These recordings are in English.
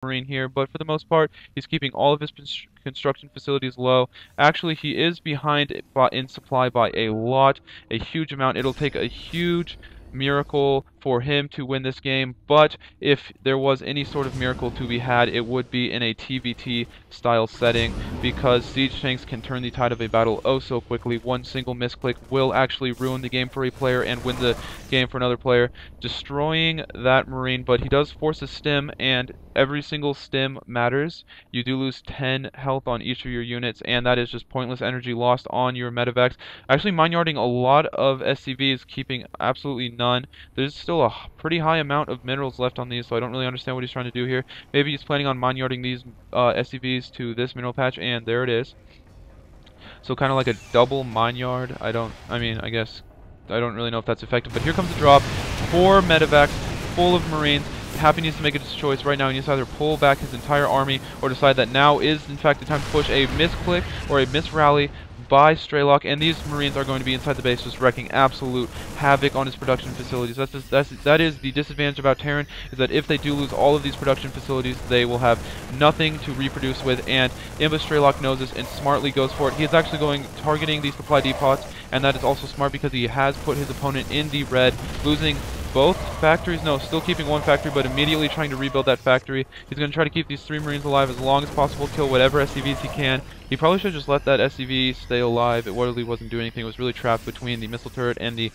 Marine here, but for the most part, he's keeping all of his construction facilities low. Actually, he is behind in supply by a lot, a huge amount. It'll take a huge miracle for him to win this game, but if there was any sort of miracle to be had, it would be in a TVT style setting, because siege tanks can turn the tide of a battle oh so quickly. One single misclick will actually ruin the game for a player and win the game for another player, destroying that Marine. But he does force a stim, and every single stim matters. You do lose 10 health on each of your units, and that is just pointless energy lost on your medevacs. Actually, mineyarding a lot of SCVs, keeping absolutely none. There's still a pretty high amount of minerals left on these, so I don't really understand what he's trying to do here. Maybe he's planning on mineyarding these SCVs to this mineral patch, and there it is. So kind of like a double mineyard. I guess I don't really know if that's effective, but here comes the drop. 4 medevacs full of Marines. Happy needs to make a choice right now. He needs to either pull back his entire army or decide that now is in fact the time to push a misclick or a misrally by Strelock, and these Marines are going to be inside the base just wrecking absolute havoc on his production facilities. That is the disadvantage about Terran, is that if they do lose all of these production facilities, they will have nothing to reproduce with, and Strelock knows this and smartly goes for it. He is actually targeting these supply depots, and that is also smart because he has put his opponent in the red, losing both factories. No, still keeping one factory, but immediately trying to rebuild that factory. He's going to try to keep these 3 Marines alive as long as possible, kill whatever SCVs he can. He probably should just let that SCV stay alive. It really wasn't doing anything. It was really trapped between the missile turret and the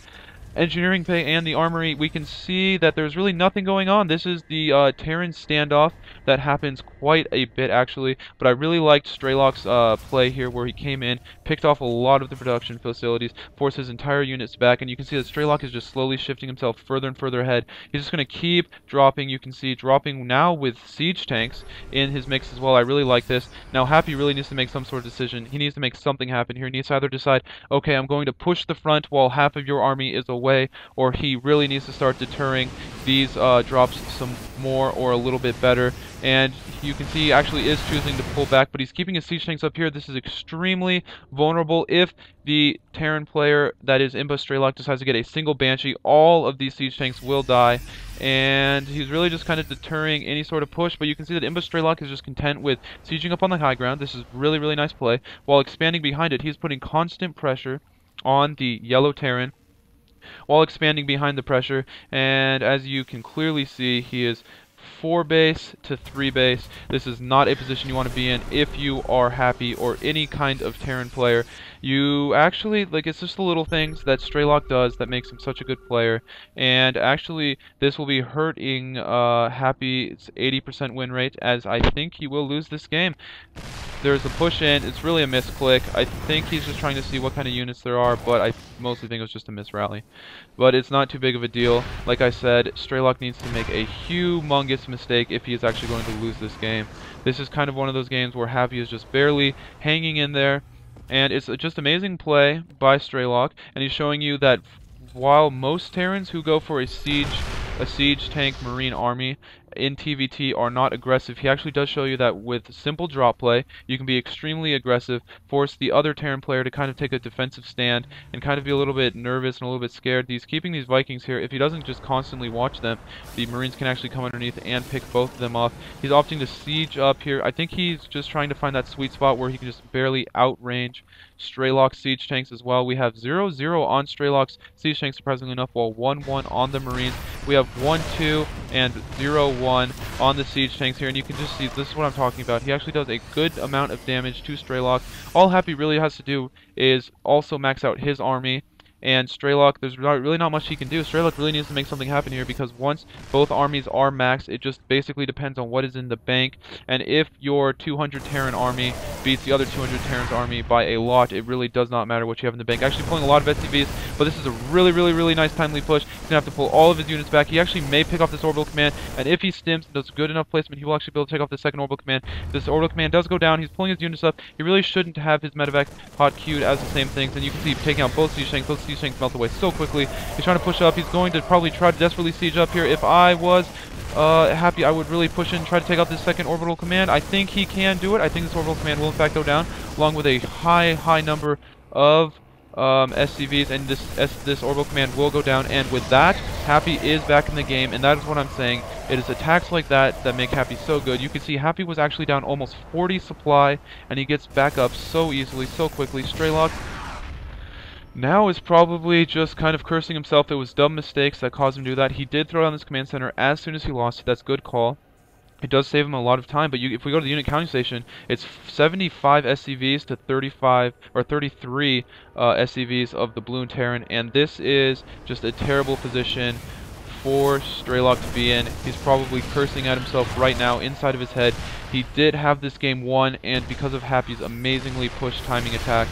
engineering bay and the armory. We can see that there's really nothing going on. This is the Terran standoff that happens quite a bit actually, but I really liked Strelock's play here, where he came in, picked off a lot of the production facilities, forced his entire units back, and you can see that Strelock is just slowly shifting himself further and further ahead. He's just going to keep dropping. You can see dropping now with siege tanks in his mix as well. I really like this. Now Happy really needs to make some sort of decision. He needs to make something happen here. He needs to either decide, okay, I'm going to push the front while half of your army is away, or he really needs to start deterring these drops some more or a little bit better. And you can see he actually is choosing to pull back, but he's keeping his siege tanks up here. This is extremely vulnerable. If the Terran player, that is Imba Strelock, decides to get a single Banshee, all of these siege tanks will die, and he's really just kind of deterring any sort of push. But you can see that Imba Strelock is just content with sieging up on the high ground. This is really, really nice play. While expanding behind it, he's putting constant pressure on the yellow Terran while expanding behind the pressure, and as you can clearly see, he is 4 base to 3 base. This is not a position you want to be in if you are Happy or any kind of Terran player. You actually, it's just the little things that Strelock does that makes him such a good player, and actually this will be hurting Happy's 80% win rate, as I think he will lose this game. There's a push in. It's really a misclick. I think he's just trying to see what kind of units there are, but I mostly think it was just a misrally. But it's not too big of a deal. Like I said, Strelock needs to make a humongous mistake if he is actually going to lose this game. This is kind of one of those games where Happy is just barely hanging in there, and it's just amazing play by Strelock, and he's showing you that while most Terrans who go for a siege tank Marine army in TVT are not aggressive, he actually does show you that with simple drop play, you can be extremely aggressive, force the other Terran player to kind of take a defensive stand, and kind of be a little bit nervous and a little bit scared. He's keeping these Vikings here. If he doesn't just constantly watch them, the Marines can actually come underneath and pick both of them off. He's opting to siege up here. I think he's just trying to find that sweet spot where he can just barely outrange Strelock's siege tanks as well. We have 0-0 on Strelock's siege tanks, surprisingly enough, while 1-1 on the Marines. We have 1-2 and 0-1 on the siege tanks here, and you can just see this is what I'm talking about. He actually does a good amount of damage to Strelock. All Happy really has to do is also max out his army, and Strelock, there's really not much he can do. Strelock really needs to make something happen here, because once both armies are maxed, it just basically depends on what is in the bank, and if your 200 Terran army beats the other 200 Terran's army by a lot, it really does not matter what you have in the bank. Actually pulling a lot of SCVs, but this is a really, really, really nice timely push. He's going to have to pull all of his units back. He actually may pick off this orbital command, and if he stims and does good enough placement, he will actually be able to take off the second orbital command. If this orbital command does go down, he's pulling his units up. He really shouldn't have his medevac pot queued as the same things, and you can see taking out both siege tanks. Both siege tanks melt away so quickly. He's trying to push up. He's going to probably try to desperately siege up here. If I was Happy, I would really push in, try to take out this second orbital command. I think he can do it. I think this orbital command will in fact go down, along with a high number of SCVs, and this orbital command will go down. And with that, Happy is back in the game, and that is what I'm saying. It is attacks like that that make Happy so good. You can see Happy was actually down almost 40 supply, and he gets back up so easily, so quickly. Strelock now is probably just kind of cursing himself. It was dumb mistakes that caused him to do that. He did throw down this command center as soon as he lost it. That's good call. It does save him a lot of time, but if we go to the unit counting station, it's 75 SCVs to 35 or 33 SCVs of the Balloon Terran, and this is just a terrible position for Strelock to be in. He's probably cursing at himself right now inside of his head. He did have this game won, and because of Happy's amazingly pushed timing attack,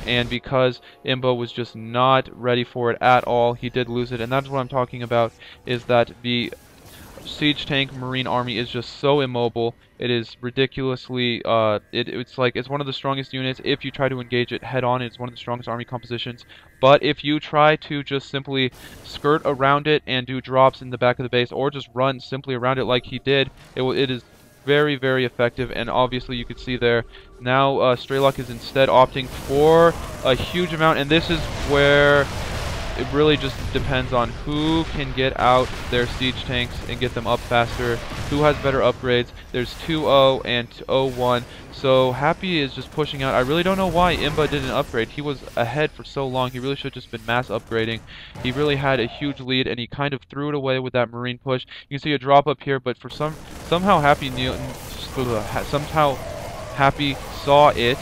and because Imbo was just not ready for it at all, he did lose it. And that's what I'm talking about, is that the siege tank marine army is just so immobile. It is ridiculously it's one of the strongest units. If you try to engage it head on, it's one of the strongest army compositions. But if you try to just simply skirt around it and do drops in the back of the base, or just run simply around it like he did, it is very, very effective. And obviously you can see there now Strelock is instead opting for a huge amount, and this is where it really just depends on who can get out their siege tanks and get them up faster, who has better upgrades. There's 2-0 and 0-1, so Happy is just pushing out. I really don't know why Imba didn't upgrade. He was ahead for so long. He really should have just been mass upgrading. He really had a huge lead, and he kind of threw it away with that marine push. You can see a drop up here, but for somehow Happy saw it,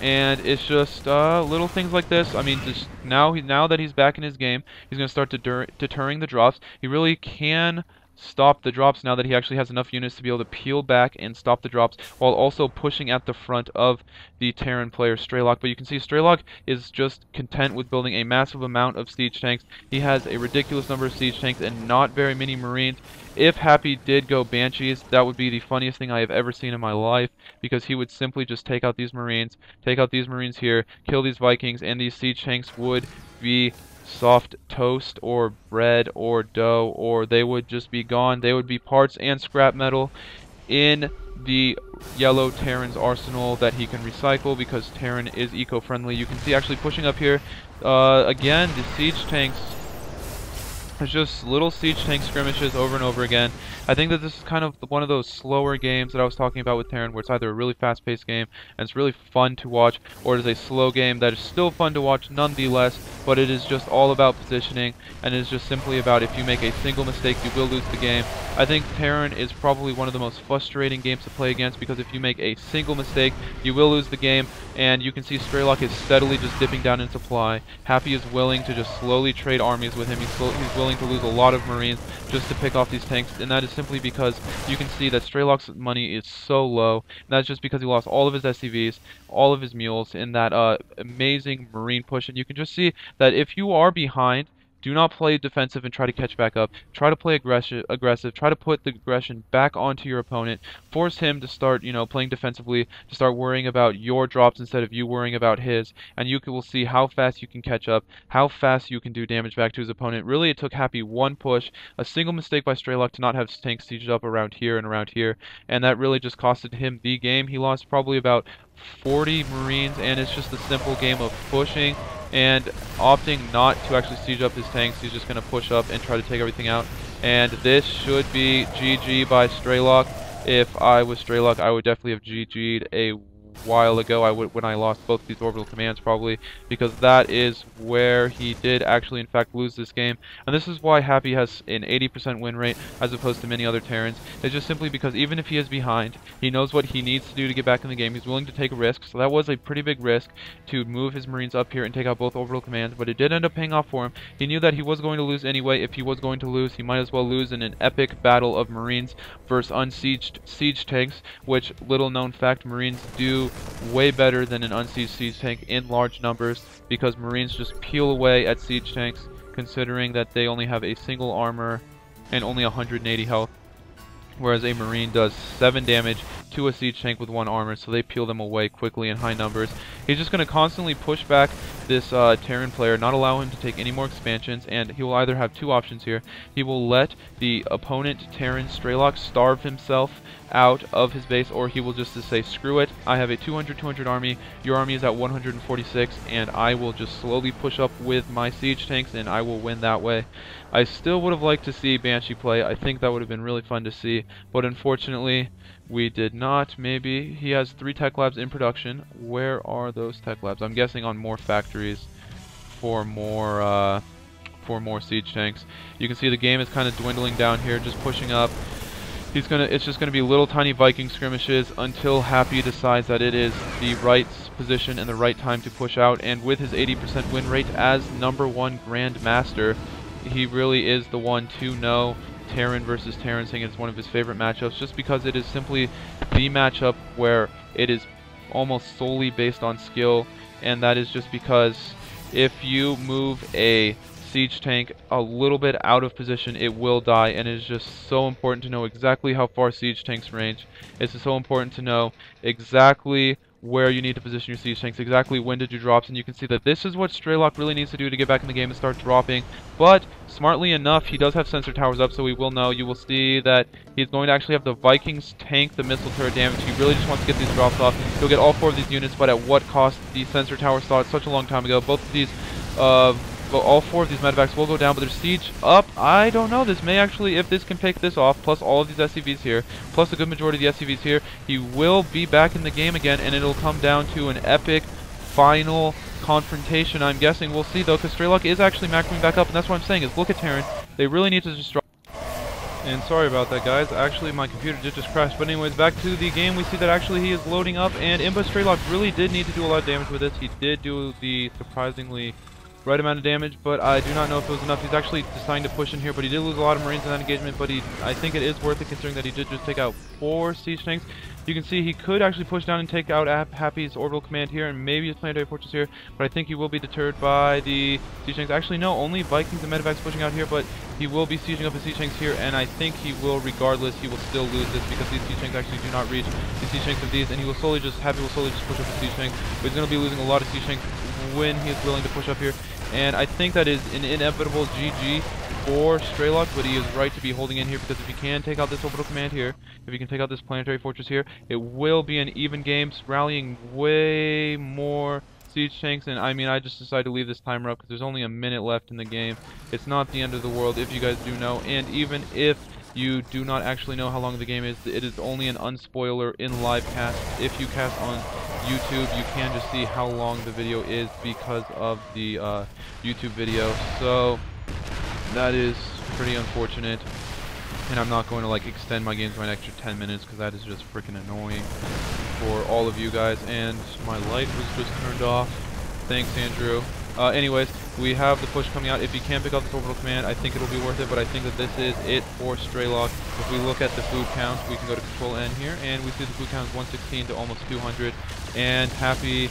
and it's just little things like this. I mean, just now that he's back in his game, he's going to start deterring the drops. He really can stop the drops now that he actually has enough units to be able to peel back and stop the drops, while also pushing at the front of the Terran player Strelock. But you can see Strelock is just content with building a massive amount of siege tanks. He has a ridiculous number of siege tanks and not very many marines. If Happy did go Banshees, that would be the funniest thing I have ever seen in my life, because he would simply just take out these marines here, kill these Vikings, and these siege tanks would be soft toast or bread or dough, or they would just be gone. They would be parts and scrap metal in the yellow Terran's arsenal that he can recycle, because Terran is eco-friendly. You can see actually pushing up here again, the siege tanks. It's just little siege tank skirmishes over and over again. I think that this is kind of one of those slower games that I was talking about with Terran, where it's either a really fast-paced game and it's really fun to watch, or it is a slow game that is still fun to watch nonetheless, but it is just all about positioning, and it is just simply about, if you make a single mistake, you will lose the game. I think Terran is probably one of the most frustrating games to play against, because if you make a single mistake, you will lose the game. And you can see Strelock is steadily just dipping down in supply. Happy is willing to just slowly trade armies with him. He's willing to lose a lot of marines just to pick off these tanks, and that is simply because you can see that Strelock's money is so low. And that's just because he lost all of his SCVs, all of his mules in that amazing marine push. And you can just see that if you are behind, do not play defensive and try to catch back up. Try to play aggressive. Try to put the aggression back onto your opponent. Force him to start, playing defensively, to start worrying about your drops instead of you worrying about his. And you will see how fast you can catch up, how fast you can do damage back to his opponent. Really, it took Happy one push, a single mistake by Strelock to not have tanks sieged up around here and around here, and that really just costed him the game. He lost probably about 40 marines, and it's just a simple game of pushing and opting not to actually siege up his tanks. He's just going to push up and try to take everything out. And this should be GG by Strelock. If I was Strelock, I would definitely have GG'd a while ago. When I lost both these orbital commands, probably, because that is where he did actually in fact lose this game. And this is why Happy has an 80% win rate as opposed to many other Terrans. It's just simply because even if he is behind, he knows what he needs to do to get back in the game. He's willing to take a risk. So that was a pretty big risk to move his marines up here and take out both orbital commands, but it did end up paying off for him. He knew that he was going to lose anyway. If he was going to lose, he might as well lose in an epic battle of marines versus unsieged siege tanks, which, little known fact, marines do way better than an unsieged siege tank in large numbers, because marines just peel away at siege tanks, considering that they only have a single armor and only 180 health, whereas a marine does 7 damage to a siege tank with 1 armor, so they peel them away quickly in high numbers. He's just going to constantly push back this Terran player, not allow him to take any more expansions, and he will either have two options here. He will let the opponent Terran Strelock starve himself out of his base, or he will just say, screw it, I have a 200 army, your army is at 146, and I will just slowly push up with my siege tanks, and I will win that way. I still would have liked to see Banshee play. I think that would have been really fun to see, but unfortunately we did not. Maybe he has 3 tech labs in production. Where are those tech labs? I'm guessing on more factories for more siege tanks. You can see the game is kind of dwindling down here, just pushing up. It's just gonna be little tiny Viking skirmishes until Happy decides that it is the right position and the right time to push out. And with his 80% win rate as #1 Grand Master, he really is the one to know. Terran versus Terran, saying it's one of his favorite matchups, just because it is simply the matchup where it is almost solely based on skill, and that is just because if you move a siege tank a little bit out of position, it will die, and it is just so important to know exactly how far siege tanks range. It's so important to know exactly where you need to position your siege tanks, exactly when to do drops, and you can see that this is what Strelock really needs to do to get back in the game and start dropping. But smartly enough, he does have sensor towers up, so we will know. You will see that he's going to actually have the Vikings tank the missile turret damage. He really just wants to get these drops off. He'll get all 4 of these units, but at what cost? The sensor towers saw it such a long time ago. Both of these all 4 of these medevacs will go down, but there's siege up. I don't know. This may actually, if this can pick this off, plus all of these SCVs here, plus a good majority of the SCVs here, he will be back in the game again, and it'll come down to an epic final confrontation. I'm guessing we'll see, though, because Strelock is actually macroing back up, and that's what I'm saying, is look at Terran. They really need to just drop. And sorry about that, guys. Actually, my computer did just crash. But anyways, back to the game. We see that actually he is loading up, and Imba Strelock really did need to do a lot of damage with this. He did do the surprisingly right amount of damage, but I do not know if it was enough. He's actually deciding to push in here, but he did lose a lot of Marines in that engagement, but I think it is worth it considering that he did just take out 4 siege tanks. You can see he could actually push down and take out Happy's orbital command here, and maybe his planetary fortress here, but I think he will be deterred by the siege tanks. Actually, no, only Vikings and medevacs pushing out here, but he will be sieging up his siege tanks here, and I think he will, regardless, he will still lose this because these siege tanks actually do not reach the siege tanks of these, and Happy will slowly just push up his siege tanks, but he's going to be losing a lot of siege tanks when he is willing to push up here. And I think that is an inevitable GG for Strelock, but he is right to be holding in here, because if he can take out this orbital command here, if he can take out this planetary fortress here, it will be an even game, rallying way more siege tanks. And I mean, I just decided to leave this timer up because there's only a minute left in the game. It's not the end of the world if you guys do know, and even if you do not actually know how long the game is, it is only an unspoiler in live cast. If you cast on YouTube, you can just see how long the video is because of the YouTube video. So that is pretty unfortunate, and I'm not going to like extend my games by an extra 10 minutes because that is just freaking annoying for all of you guys. And my light was just turned off. Thanks, Andrew. Anyways, we have the push coming out. If you can pick up this orbital command, I think it'll be worth it, but I think that this is it for Strelock. If we look at the food count, we can go to Control N here, and we see the food count is 116 to almost 200. And Happy,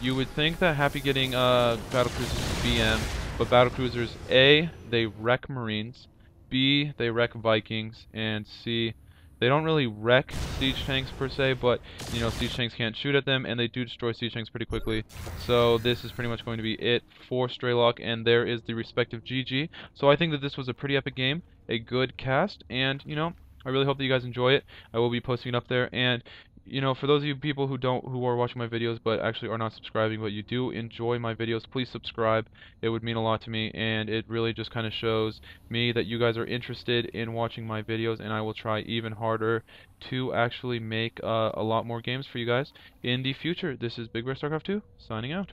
you would think that Happy getting battlecruisers is BM, but battlecruisers, A, they wreck Marines, B, they wreck Vikings, and C, they don't really wreck siege tanks per se, but you know, siege tanks can't shoot at them, and they do destroy siege tanks pretty quickly. So this is pretty much going to be it for Strelock, and there is the respective GG. So I think that this was a pretty epic game, a good cast, and you know, I really hope that you guys enjoy it. I will be posting it up there, and you know, for those of you people who are watching my videos but actually are not subscribing, but you do enjoy my videos, please subscribe. It would mean a lot to me, and it really just kind of shows me that you guys are interested in watching my videos, and I will try even harder to actually make a lot more games for you guys in the future. This is Big Bear StarCraft 2 signing out.